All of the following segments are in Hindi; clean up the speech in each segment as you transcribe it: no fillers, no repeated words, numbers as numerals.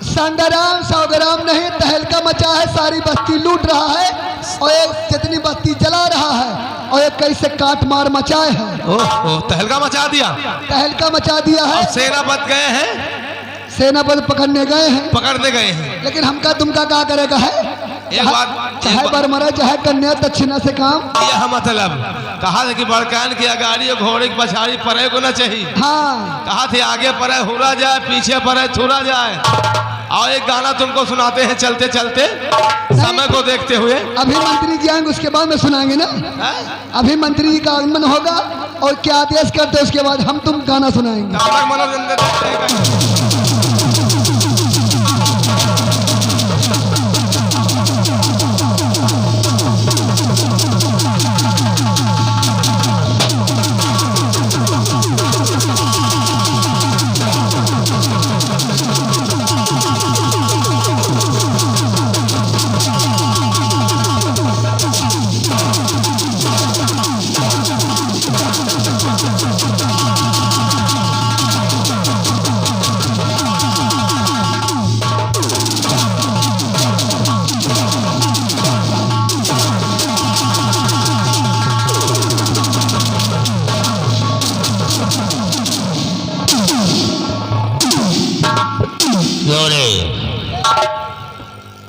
संग्राम सौग्राम नहीं, तहलका मचा है, सारी बस्ती लूट रहा है और एक जितनी बस्ती जला रहा है और एक कैसे काट मार मचाए है। ओह, तहलका मचा दिया, तहलका मचा दिया है। सेना बच गए हैं, सेना बल पकड़ने गए हैं, लेकिन हमका तुमका क्या करेगा है? चाहे बरमरा चाहे कन्या दक्षिणा से काम। यह मतलब कहा था कि बड़कान की अगाड़ी और घोड़े की पछाड़ी परे को न चाहिए। हाँ, कहा थे आगे परे हुरा जाए, पीछे परे छुरा जाए। और एक गाना तुमको सुनाते हैं चलते चलते समय को देखते हुए। अभी मंत्री जी आएंगे उसके बाद में सुनाएंगे ना। अभी मंत्री जी का आगमन होगा और क्या आदेश करते उसके बाद हम तुम गाना सुनाएंगे।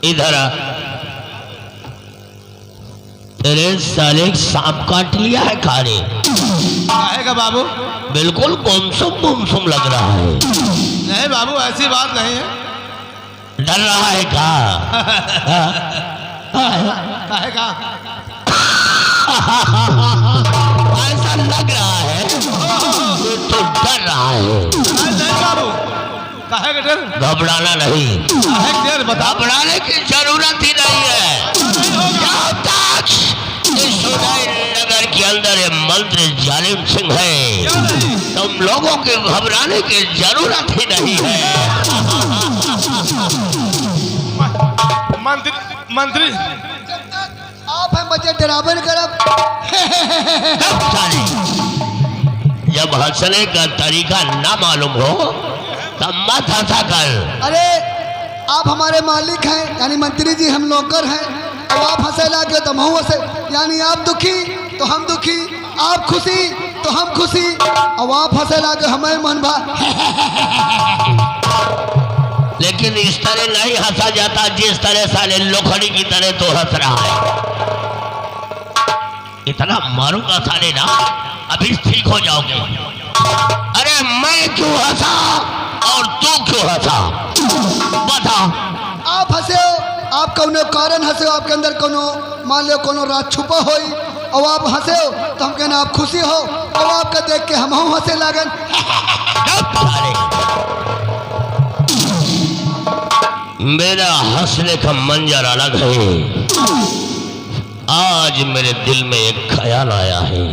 इधर आ, तेरे साले सांप काट लिया है खाने। आएगा बाबू, बिल्कुल गुमसुम लग रहा है। नहीं बाबू, ऐसी बात नहीं है। डर रहा है का ऐसा लग रहा है तो डर रहा है। नहीं बाबू, काहे का डर? घबराना नहीं, घबराने की जरूरत ही नहीं है। जब तक इस नगर के अंदर ये मंत्री जालिम सिंह है, तुम लोगों के घबराने की जरूरत ही नहीं है। मंत्री आप है मुझे डरावन करब। जब हंसने का तरीका ना मालूम हो तब मत हंसा कर। अरे आप हमारे मालिक हैं, यानी मंत्री जी हम नौकर हैं, और आप हंसे लागे तो हम हंसे, यानी आप दुखी तो हम दुखी, आप खुशी तो हम खुशी, और आप हंसे लागे हमें मन भा। लेकिन इस तरह नहीं हंसा जाता जिस तरह साले लोखड़ी की तरह तो हंस रहा है। इतना मारूंगा साले ना, अभी ठीक हो जाओगे। अरे मैं क्यों हंसा और तू क्यों हंसा, बता। आप हंसे हो, आप कौनो कारण हंसे हो, आपके अंदर कोनो मान लो कोनो रात छुपा होई, और आप हंसे हो तो हम कहना आप खुशी हो, और आपका देख के हम हंसे लागन। मेरा हंसने का मंजर अलग है। आज मेरे दिल में एक ख्याल आया है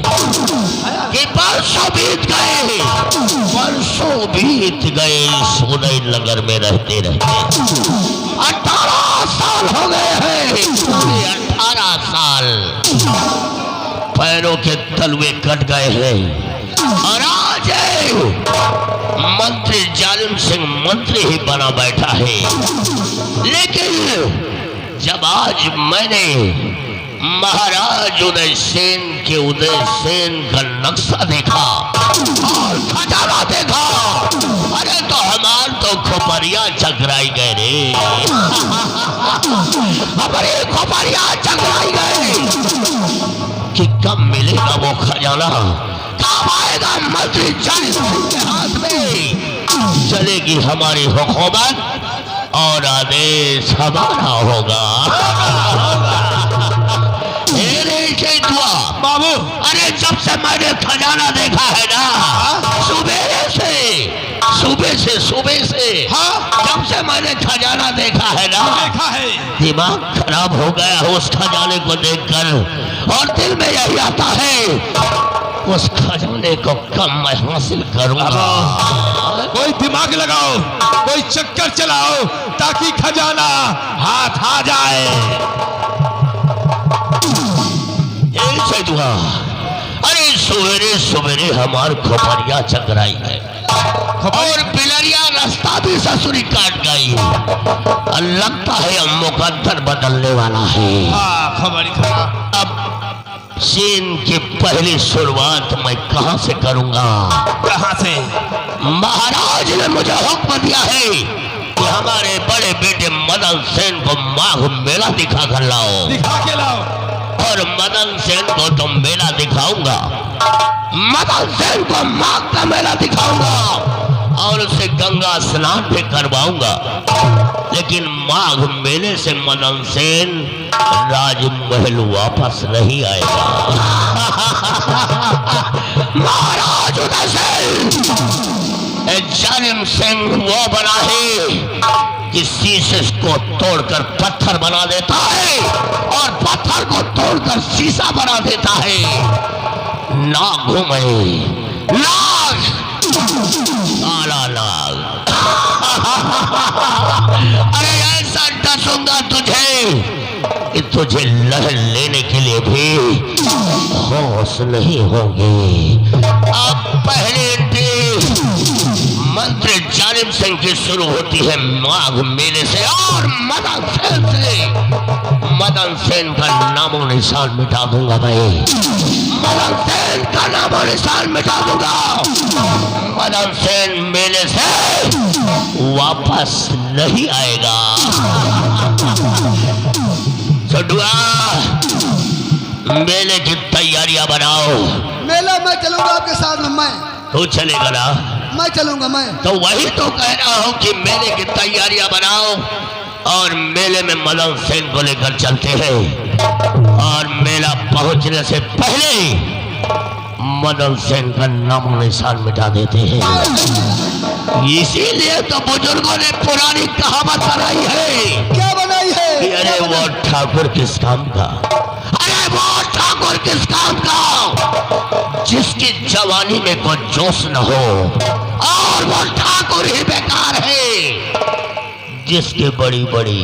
कि परसों बीत गए, परसों बीत गए इस उदय नगर में रहते रहते 18 साल हो गए हैं। 18 साल पैरों के तलवे कट गए हैं, और आज मंत्री जालिम सिंह मंत्री ही बना बैठा है। लेकिन जब आज मैंने महाराज उदय सेन के उदय सेन का नक्शा देखा और खजाना देखा, अरे तो हमार तो खोपरिया चकराई गए रे। हमारे खोपरिया चकराई गए कि कब मिलेगा वो खजाना, कब आएगा मंत्री जालिम सिंह के हाथ में, चलेगी हमारी हुकूमत और आदेश हमारा होगा। बाबू, अरे जब से मैंने खजाना देखा है ना, सुबह से जब से मैंने खजाना देखा है ना, दिमाग खराब हो गया है उस खजाने को देखकर, और दिल में यही आता है उस खजाने को कब मैं हासिल करूंगा। कोई दिमाग लगाओ, कोई चक्कर चलाओ ताकि खजाना हाथ आ जाए। से दुआ। अरे सवेरे सवेरे हमार खोपरिया चकराई है, और बिलरिया रास्ता भी ससुरी काट गई। और लगता है अब मुकद्दर बदलने वाला है। हाँ खबरी खराब। अब सीन की पहली शुरुआत मैं कहां से करूंगा? कहाँ से? महाराज ने मुझे हुक्म दिया है कि हमारे बड़े बेटे मदन सेन को माघ मेला दिखा कर लाओ। दिखा के लाओ। और मदन सेन को तो मेला दिखाऊंगा, मदन सेन को माघ का मेला दिखाऊंगा और उसे गंगा स्नान भी करवाऊंगा। लेकिन माघ मेले से मदन सेन राजमहल वापस नहीं आएगा। महाराज उदय सिंह जालिम सिंह वो बना है कि शीशे को तोड़कर पत्थर बना देता है और पत्थर को तोड़कर शीशा बना देता है। नाग घूमे, नाग, काला नाग। अरे ऐसा डसूंगा तुझे कि तुझे लहर लेने के लिए भी होश नहीं होंगे। अब पहले मंत्री जालिम सिंह की शुरू होती है माघ मेले से और मदन सेन से। मदन सेन का नामो निशान मिटा दूंगा मैं, मदन सेन का नामो निशान मिटा दूंगा। मदन सेन मेले से वापस नहीं आएगा। सडुआ मेले की तैयारियां बनाओ। मेला मैं चलूंगा आपके साथ में। मैं तू चलेगा ना? मैं चलूंगा। मैं तो वही तो कह रहा हूं कि मेले की तैयारियां बनाओ और मेले में मदन सेन को लेकर चलते हैं और मेला पहुंचने से पहले मदन सेन का नामो निशान मिटा देते हैं। इसीलिए तो बुजुर्गों ने पुरानी कहावत बनाई है। क्या बनाई है? कि अरे वो ठाकुर किस काम का, अरे वो ठाकुर किस काम का जिसकी जवानी में कोई जोश न हो, और वो ठाकुर ही बेकार है जिसकी बड़ी बड़ी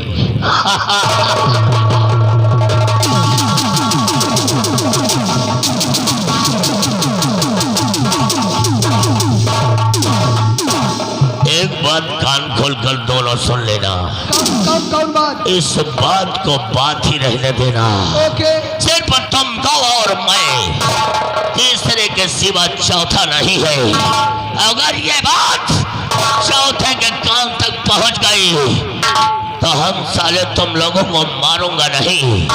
एक बात कान खोलकर दोनों सुन लेना। कौन बात? इस बात को बात ही रहने देना। ओके। सिर्फ तुम दो और मैं, तीसरे के सिवा चौथा नहीं है। अगर ये बात चौथे के कान तक पहुंच गई तो हम साले तुम लोगों को मारूंगा नहीं,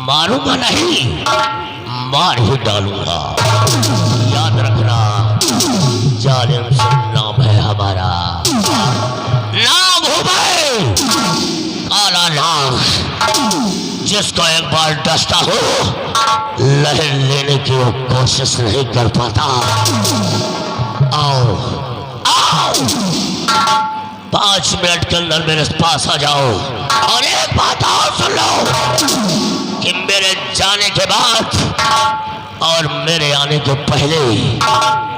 मारूंगा नहीं, मार ही डालूंगा। याद रखना, जालिम सिंह नाम है हमारा। नाम हो गए काला नाग, जिसको एक बार डसता हो लहर लेने की वो कोशिश नहीं कर पाता। आओ आओ 5 मिनट के अंदर मेरे पास आ जाओ और एक बात और सुन लो कि मेरे जाने के बाद और मेरे आने के पहले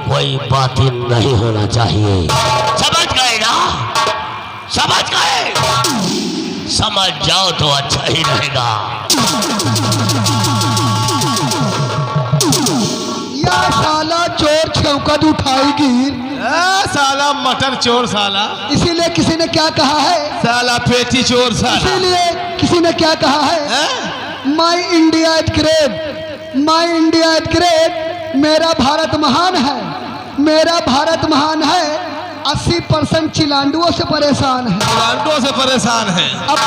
कोई बात ही नहीं होना चाहिए। समझ गए ना? समझ गए? समझ जाओ तो अच्छा ही रहेगा। या साला चोर चौकट उठाएगी। साला मटर चोर साला, इसीलिए किसी ने क्या कहा है? साला पेटी चोर साला। इसीलिए किसी ने क्या कहा है? My India is great, my India is great. मेरा भारत महान है, मेरा भारत महान है। 80% चिलांडुओं से परेशान है, चिलांडुओं से परेशान है। अब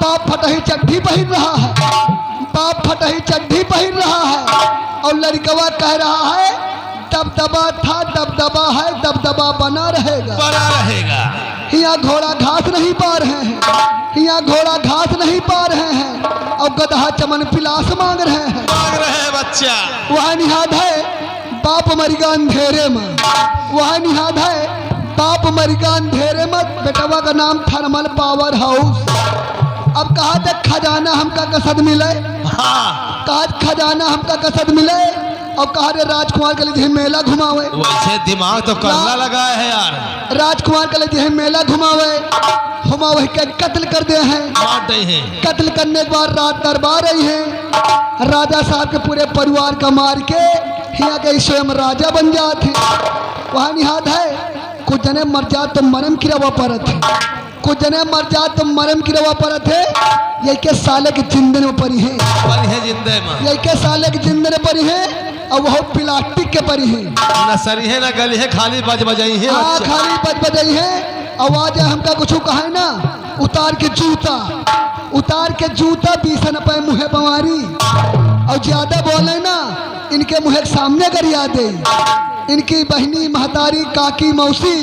बाप फटही चड्ढी पहन रहा है, बाप फटही चड्ढी पहन रहा है और लड़कवा कह रहा है दबदबा था, दबदबा है, दबदबा बना रहेगा, बना रहेगा। यहाँ घोड़ा घास नहीं पा रहे हैं, यहाँ घोड़ा घास नहीं पा रहे हैं और गधा चमन पिलास मांग रहे हैं। मांग रहे हैं बच्चा। वह निहाद है बाप मरिगा अंधेरे में, वह निहाद है बाप मरिगा अंधेरे में। बेटवा का नाम थर्मल पावर हाउस। अब कहा तक खजाना हमका कसद मिले, हाँ। कहा खजाना हमका कसद मिले और कहा रे राजकुमार के लिए मेला घुमावे। वैसे दिमाग तो करना लगा है यार। राजकुमार के लिए मेला घुमावे, घुमावे के कत्ल कर दे हैं। मार दे हैं। कत्ल करने के बाद रात दरबार आई है, राजा साहब के पूरे परिवार का मार के यहाँ के स्वयं राजा बन जाते। वहाँ निहाद है कुछ जने मर जात तो मरम की रवा परत है, कुछ जने मर जात तो मरम की रवा परत है। यही के साले के जिंदे में परी है, जिंदे में यही के साले के जिंदे में परी है और वह प्लास्टिक के परी है। न सरी है न गली है, खाली बज बजाई है। हाँ खाली बज बजाई है। आवाज हमका कुछ कहा है ना, उतार के जूता, उतार के जूता बीसन पे मुँह बवारी। और ज्यादा बोले ना इनके मुँह के सामने कर याद दे। इनकी बहनी महतारी काकी मौसी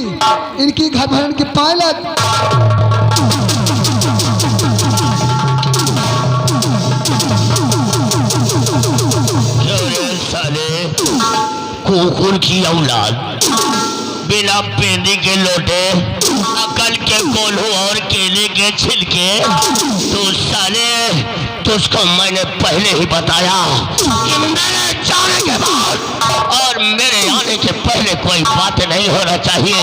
इनकी घर भरन की पायलट। कुकुर की औलाद, बिना पेंदी के लोटे, अकल के कोल्हू और केले के छिलके। तो साले तुझको मैंने पहले ही बताया कि मेरे जाने के बाद और मेरे आने के पहले कोई बात नहीं होना चाहिए,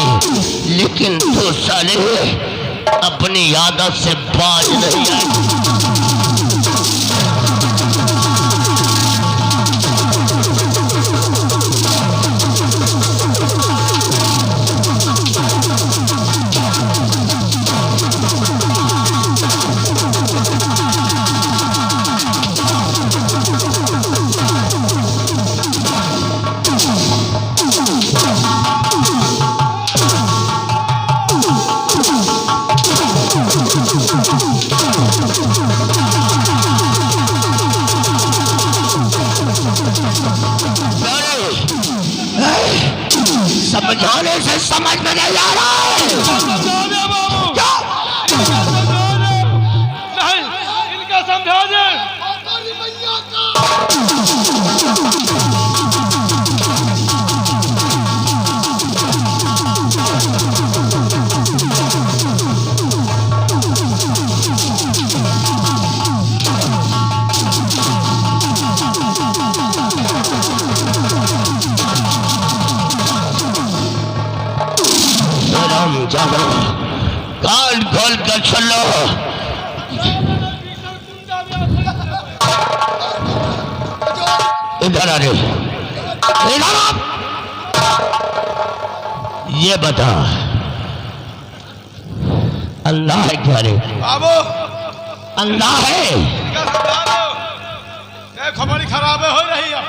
लेकिन तू साले अपनी आदत से बाज नहीं आई। समझाने से समझ में नहीं आ रहा है। नहीं, इनका समझा दे। जानो, कान खोल कर सुन लो। इधर आ रहे, इधर आ। ये बता अल्लाह है क्या रे? बाबू अल्लाह है। इनका समझा दो, खबरी खराब हो रही है।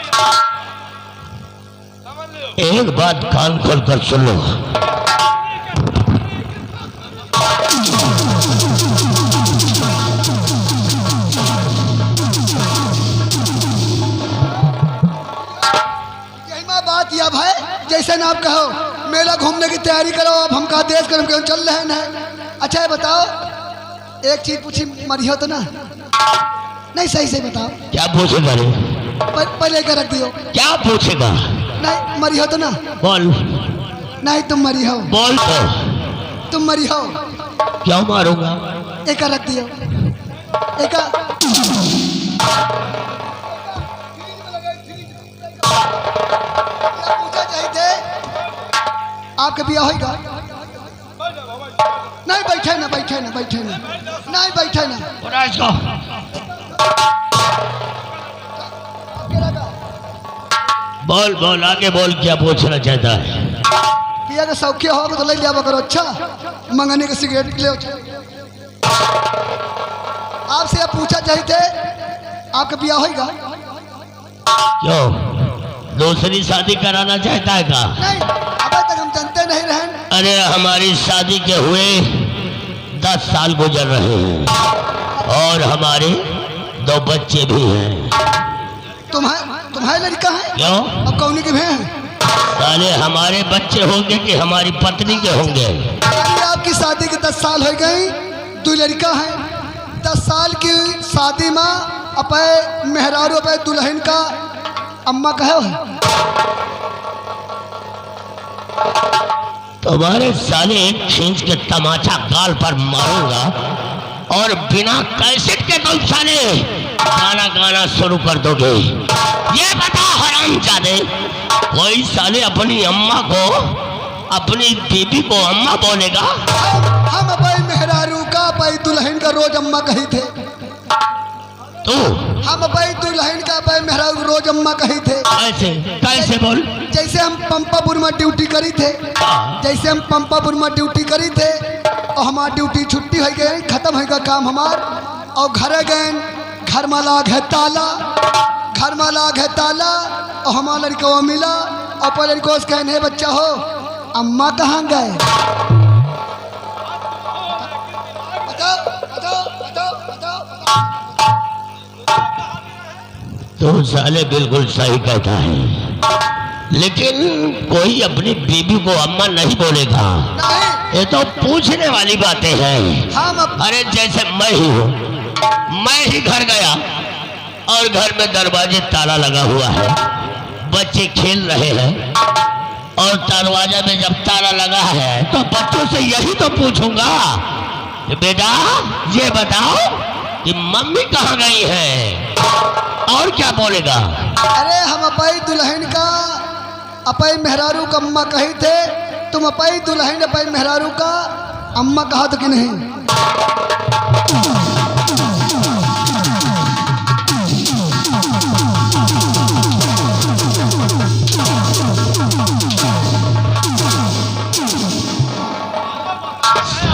समझ लो। एक बात कान खोल कर सुन लो। या भाई जैसे ना आप कहो मेला घूमने की तैयारी करो, अब हम कहा देश करम क्यों चल रहे हैं। अच्छा है बताओ, एक चीज पूछी मरी हो तो ना? नहीं सही से बताओ। क्या पूछेगा रे? पहले कर रख दियो। क्या पूछेगा? नहीं मरी हो तो ना? बोल। नहीं तुम मरी हो। बोल तो। तुम मरी हो। क्यों मारूंगा? एक रख दियो। एक आपके बिया होगा? नहीं बैठे ना, बैठे ना, बैठे ना, नहीं बैठे ना। बोल बोल आगे बोल, क्या पूछना चाहता है? पिया का सौख्य होगा तो ले लिया करो। अच्छा मंगने के सिगरेट ले। आपसे आप पूछा चाहते आपका बिया होगा? क्यों दूसरी शादी कराना चाहता है का? नहीं अब तक हम जानते नहीं रहे। अरे हमारी शादी के हुए 10 साल गुजर रहे हैं और हमारे 2 बच्चे भी हैं। तुम्हारे लड़का है? क्यों? अब कौन के हैं? साले हमारे बच्चे होंगे कि हमारी पत्नी के होंगे? आपकी शादी के 10 साल हो गई, 2 लड़का है। 10 साल की शादी में अपे मेहरारू अपे दुल्हन का अम्मा कहे है। तुम्हारे साले एक खींच के तमाचा गाल पर मारूंगा और बिना कैसेट के तुम साले गाना गाना शुरू कर दोगे। ये बता हरामजादे, कोई साले अपनी अम्मा को, अपनी बीबी को अम्मा बोलेगा? हम अपने मेहरारू का अपने दुल्हन का रोज अम्मा कही थे। तू हम अबई दुल्हन का अबई मेहरारू रोज अम्मा कही थे। कैसे कैसे बोल? जैसे हम पंपापुर में ड्यूटी करी थे, जैसे हम पंपापुर में ड्यूटी करी थे और हमार ड्यूटी छुट्टी हो गई, खत्म हो गया काम हमार, और घरे गए, घर में लाग है ताला, घर में लाग है ताला, और हमारा लड़का मिला और पर लड़को से कहने बच्चा हो अम्मा कहाँ गए? बताओ बताओ बताओ बताओ। तो साले बिल्कुल सही कहता है, लेकिन कोई अपनी बीबी को अम्मा नहीं बोलेगा। नहीं, ये तो पूछने वाली बातें हैं। हम अरे जैसे मैं ही हूँ, मैं ही घर गया और घर में दरवाजे ताला लगा हुआ है, बच्चे खेल रहे हैं और दरवाजा में जब ताला लगा है तो बच्चों से यही तो पूछूंगा कि बेटा ये बताओ कि मम्मी कहाँ गई है, और क्या बोलेगा? अरे हम अपई दुल्हन का अपई मेहरारू का अम्मा कही थे, तुम अपई दुल्हन अपई मेहरारू का अम्मा कहा तो कि नहीं?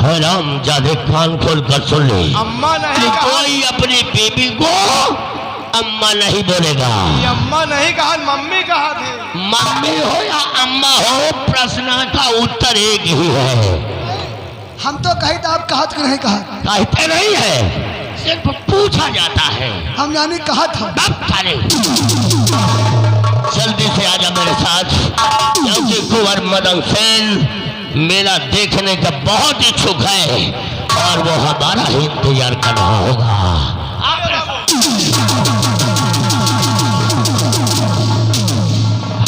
हराम जादे कान खोल कर सुन ले, अम्मा कि नहीं कहा, कोई अपनी बीबी को अम्मा नहीं बोलेगा। ये अम्मा नहीं कहा, मम्मी कहा थे। मम्मी हो या अम्मा हो, प्रश्न का उत्तर एक ही है। हम तो कही तो आप कहा तो नहीं कहा? कहते नहीं है, सिर्फ पूछा जाता है। हम यानी कहा था। अब साले जल्दी से आजा मेरे साथ, क्योंकि कुंवर मदन सेन मेला देखने का बहुत इच्छुक है और वो हमारा ही इंतजार कर रहा होगा।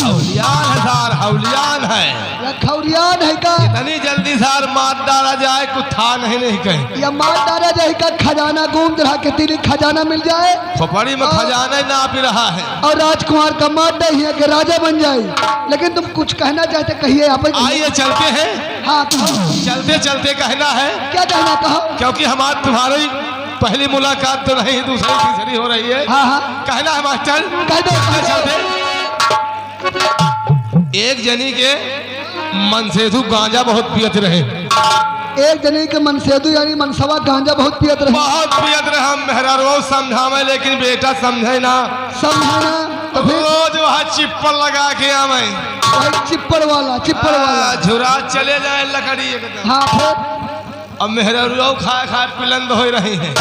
हौलियान है सार, हौलियान है। या खौरियान है का? इतनी जल्दी सार मार डाला जाए कुछ था नहीं कहीं। या मार डाला जाए का खजाना घूम रहा के तेरी खजाना मिल जाए खोपड़ी में खजाना ना पी रहा है, और राजकुमार का मार दे है कि राजा बन जाए। लेकिन तुम कुछ कहना चाहते कहिए आप। आइए चलते हैं। हाँ कहो। चलते चलते कहना है, क्या कहना कहो? क्योंकि हमारी तुम्हारी पहली मुलाकात तो नहीं, दूसरी तीसरी हो रही है। हाँ हाँ कहना है मास्टर, कह दो। चलते। एक जनी के मनसेधु गांजा बहुत पियत रहे, एक जने के मनसेदु यानी मनसवा गांजा बहुत पियत रहे। बहुत पियत रहे। हम मेहरारू समझावे लेकिन बेटा समझे ना, समझाना तो फिर रोज वहाँ चिप्पल लगा के आवे, वही चिप्पड़ वाला झुरा चले जाए लकड़ी एकदम। हाँ फिर अब मेहरारू खाए खाए पिलंद हो रही हैं।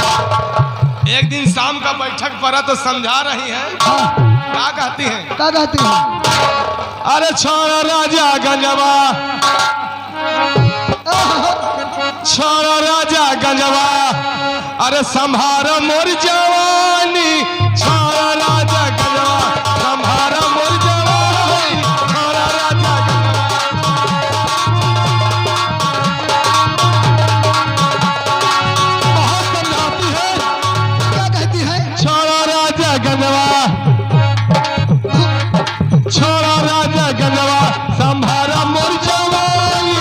एक दिन शाम का बैठक पड़ा तो समझा रही हैं। हाँ क्या कहती हैं? क्या कहती है? अरे छोड़ा राजा गंजवा, छोड़ा राजा गंजवा, अरे संभारा मोर जवानी, छोड़ा राजा गंजवा, संभारा मोर जवानी, छोड़ा राजा बहुत समझाती है। क्या कहती है? छोड़ा राजा गंजवा, छोड़ा राजा गंजवा, संभारा मोर जवानी,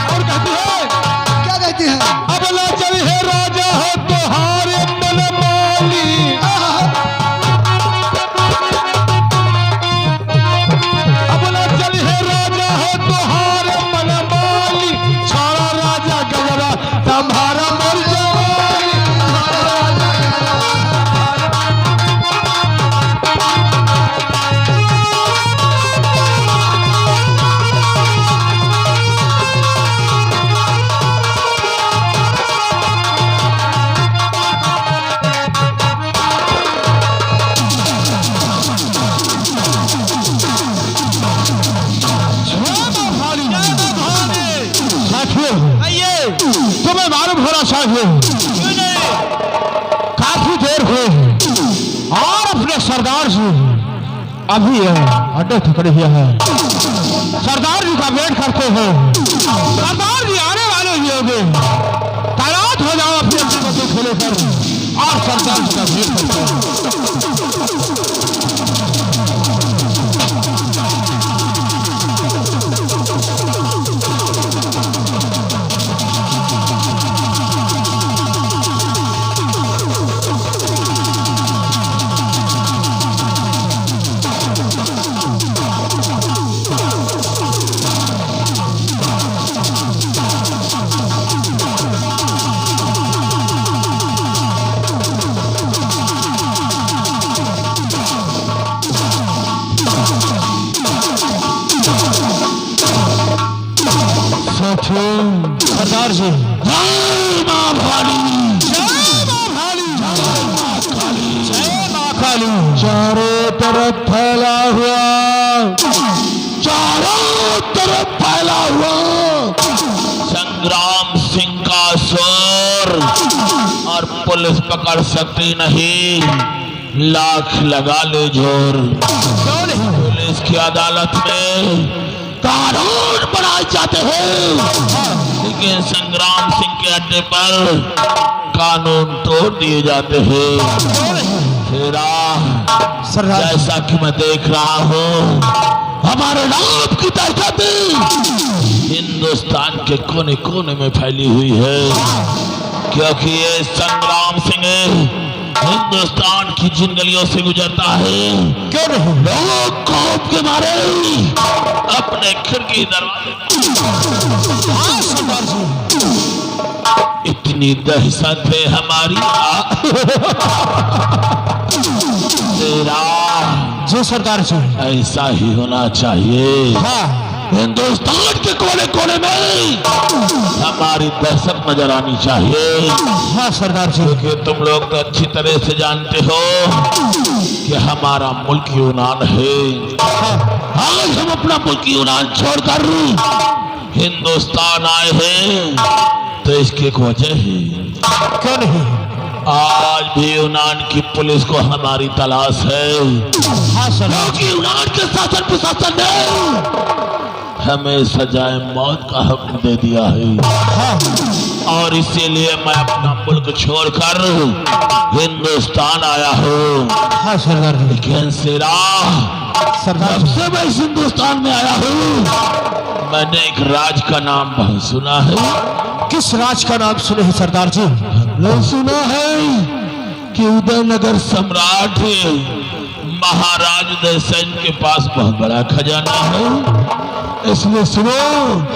और कहती है, क्या कहती है? अब ना चल है राजा हो तुहारे मन माली, अब ना चल है राजा हो तुहारे मन माली, छोड़ा राजा गंजवा, संभारा मोर जवानी, तुम्हें मालूम होना चाहिए काफी देर हुई और अपने सरदार जी अभी अड्डे पकड़े हुए हैं। सरदार जी का वेट करते हैं। सरदार जी आने वाले ही होंगे, तैनात हो जाओ अपने अपने बच्चे खोले कर और सरदार जी का वेट करते हैं। सरदार जी जय मां भवानी, जय मां भवानी, जय मां काली। चारों तरफ फैला हुआ, चारों तरफ फैला हुआ संग्राम सिंह का शोर, और पुलिस पकड़ सकती नहीं, लाख लगा ले जोर। पुलिस की अदालत में कानून बनाए जाते हैं, लेकिन संग्राम सिंह के अड्डे पर कानून तोड़ दिए जाते हैं। सरदार जैसा कि मैं देख रहा हूँ, हमारे नाम की ताकत हिंदुस्तान के कोने कोने में फैली हुई है, क्योंकि ये संग्राम सिंह हिंदुस्तान की जिन गलियों से गुजरता है, क्यों नहीं, लोग खौफ के मारे अपने खिड़की दरवाजे, सरदार जी इतनी दहशत है हमारी। तेरा जी सरदार जी, ऐसा ही होना चाहिए। हाँ हिंदुस्तान के कोने कोने में हमारी दहशत नजर आनी चाहिए, हाँ सरदार जी। क्योंकि तुम लोग तो अच्छी तरह से जानते हो कि हमारा मुल्क यूनान है। आज हम अपना मुल्क यूनान छोड़कर हिंदुस्तान आए हैं, तो इसकी एक वजह है। क्यों नहीं, आज भी यूनान की पुलिस को हमारी तलाश है, हाँ सरदार क्योंकि यूनान के शासन प्रशासन ने हमें सजाए मौत का हुक्म दे दिया है। हाँ और इसीलिए मैं अपना मुल्क छोड़कर हिंदुस्तान आया हूँ। हाँ सरदार जी, लेकिन सिरा, सरदार जब जी, से मैं इस हिंदुस्तान में आया हूँ, मैंने एक राज का नाम बहुत सुना है। किस राज का नाम सुने हैं सरदार जी? मैंने सुना है कि उदयनगर सम्राट महाराज उदयसेन के पास बहुत बड़ा खजाना है। इसलिए सुनो,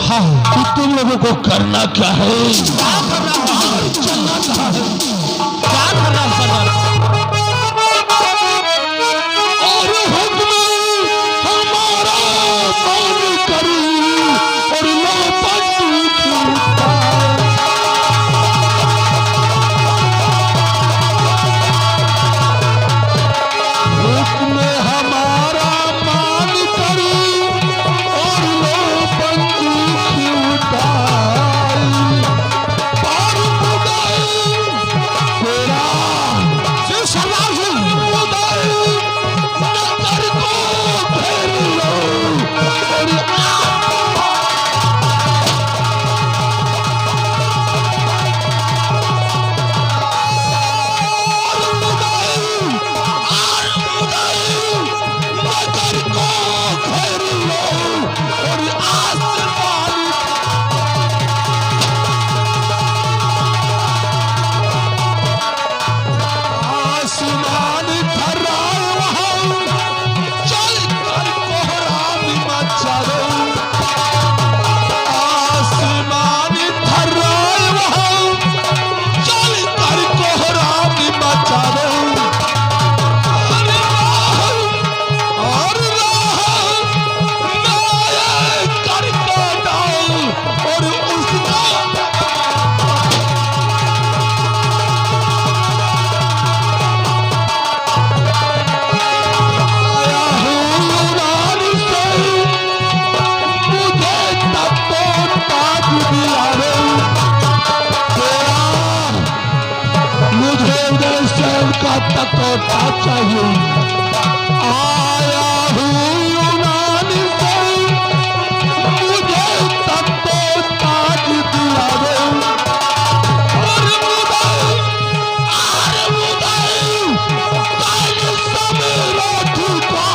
हाँ कि तुम लोगों को करना क्या है, चलना कहाँ है, क्या करना है सरदार? और हुक्म हमारा मान करी और लो बंदूक हुक्म हमारा मान करी और लो बंदूक उठाई, और खुदाई तेरा जी सरदार जी, खुदाई नगर को घेर लो और आसमान थर्राए वहाँ, चल कर कोहराम मचा दो। आसमान थर्राए वहाँ, चल कर कोहराम मचा दो। और राह नाये कर काटा और उसका तकोटा चाहिए। आया हूँ यूनान से, मुझे तब तो ताज दिला दे। और मुदाई, और मुदाई, काल समेरा ठुका,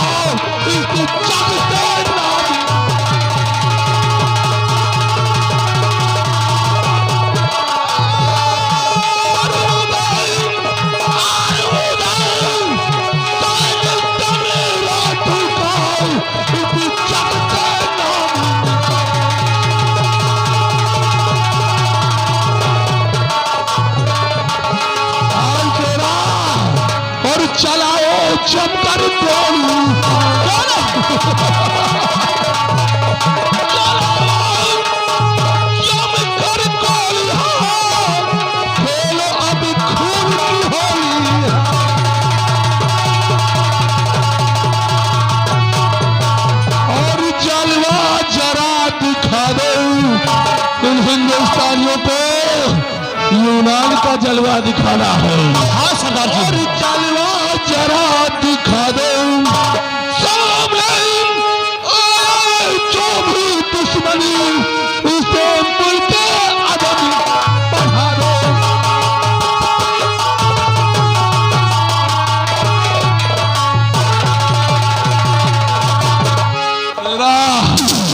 इस जग से नाम। और मुदाई, और मुदाई, काल समेरा ठुका, इस जग से नाम। और चलाओ जमकर गोली। तुझे तो यूनान का जलवा दिखाना है। हाँ सरदार जी। और जलवा जरा दिखा दो सामने, जो भी दुश्मनी उसे मुल्के अदम बढ़ा दो।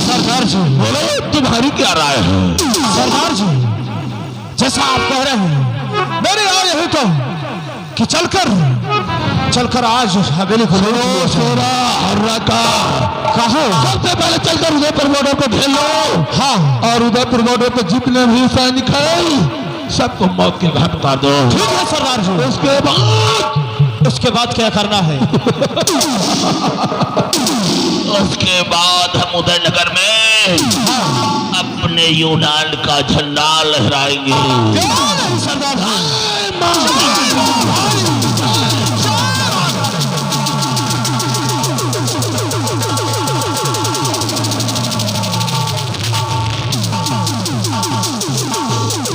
सरदार जी बोलो, तुम्हारी क्या राय है? सरदार जी जैसा आप कह रहे हैं, मेरी राय यही तो कि चलकर आज हवेली को कहो। सबसे पहले चलकर उदयपुर बॉर्डर को घेर लो। हाँ, और उदयपुर बॉर्डर पे जितने भी सैनिक हैं सबको मौत के घाट उतार दो। ठीक है सरदार जी। उसके बाद क्या करना है? उसके बाद हम उदयनगर में अपने यूनान का झंडा लहराएंगे। सरदार जी